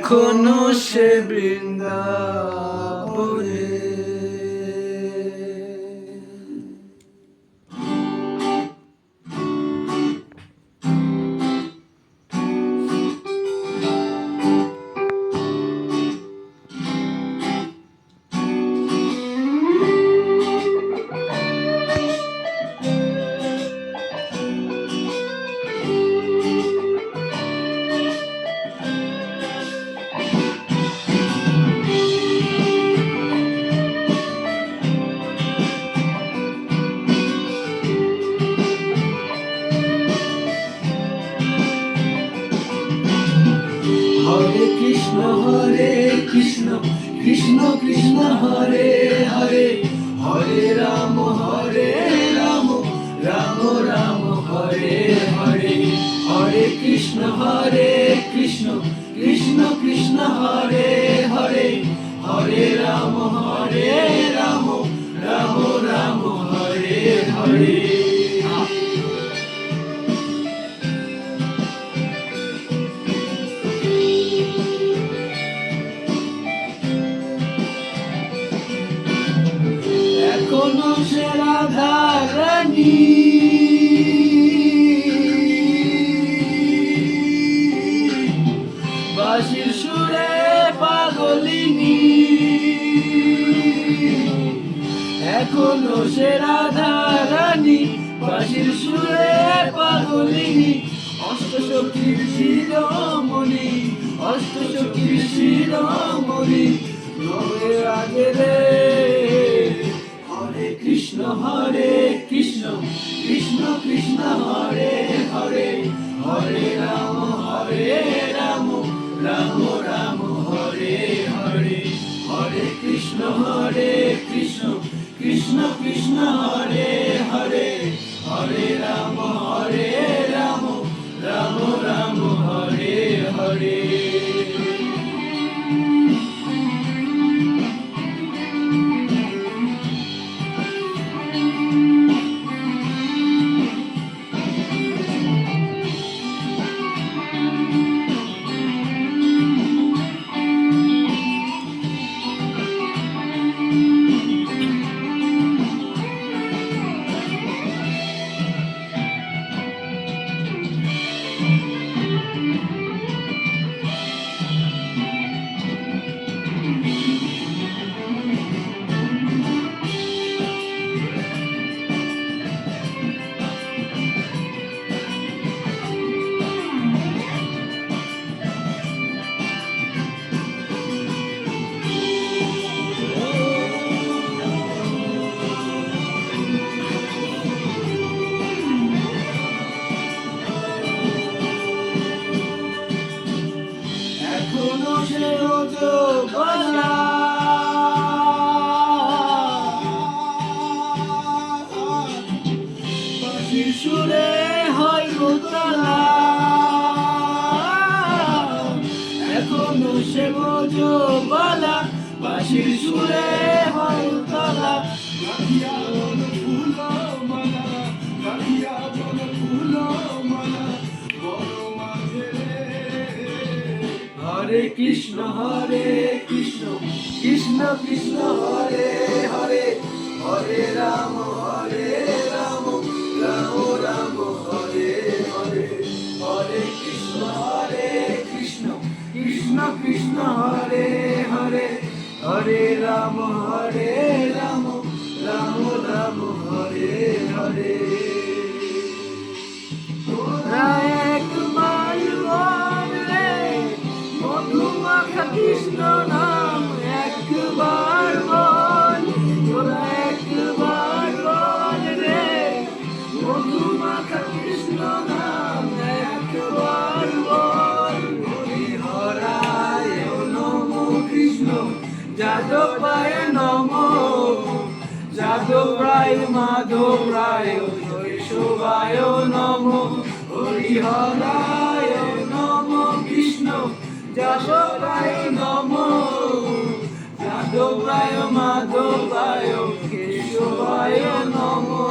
এখনো সে বৃন্দাবনে। হরে কৃষ্ণ কৃষ্ণ কৃষ্ণ হরে হরে, হরে রাম রাম রাম হরে হরে। হরে কৃষ্ণ কৃষ্ণ কৃষ্ণ হরে হরে, হরে রাম রাম রাম হরে হরে। এখনো সে রাধা রানী, বাঁশির সুরে পাগলিনী। এখনো সে রাধা রানী, বাঁশির সুরে পাগলিনী। অষ্টসখীর শিরোমণি, অষ্টসখীর শিরোমণি নবে রাধে রে। হরে কৃষ্ণ কৃষ্ণ কৃষ্ণ হরে হরে, হরে রাম রাম রাম হরে হরে। হরে কৃষ্ণ কৃষ্ণ কৃষ্ণ হরে হরে, হরে রাম রাম হরে হরে। এখনো সে রজবালা, বাঁশির সুরে হয় গোতালা। এখনো সে রজবালা, বাঁশির সুরে হয় গোতালা। রাখিয়া বল ফুল মালা, রাখিয়া বল ফুল মালা বড় মাঝে রে। হরে কৃষ্ণ কৃষ্ণ কৃষ্ণ হরে হরে, হরে রাম রাম রাম হরে হরে। হরে কৃষ্ণ কৃষ্ণ হরে হরে, হরে রাম রাম রাম হরে হরে। কৃষ্ণ নাম একবার বল, তোরা একবার বল রে। মধুমাখা কৃষ্ণ নাম একবার বল। হরি হরায় নমো কৃষ্ণ, যাদবায় নমো, যাদব রায় মাধব রায় শৈশবায় নমো। হরি হরায় নমো কৃষ্ণ, যাদবায় নমো, যাদবায় মাধবায় কেশবায় নমো।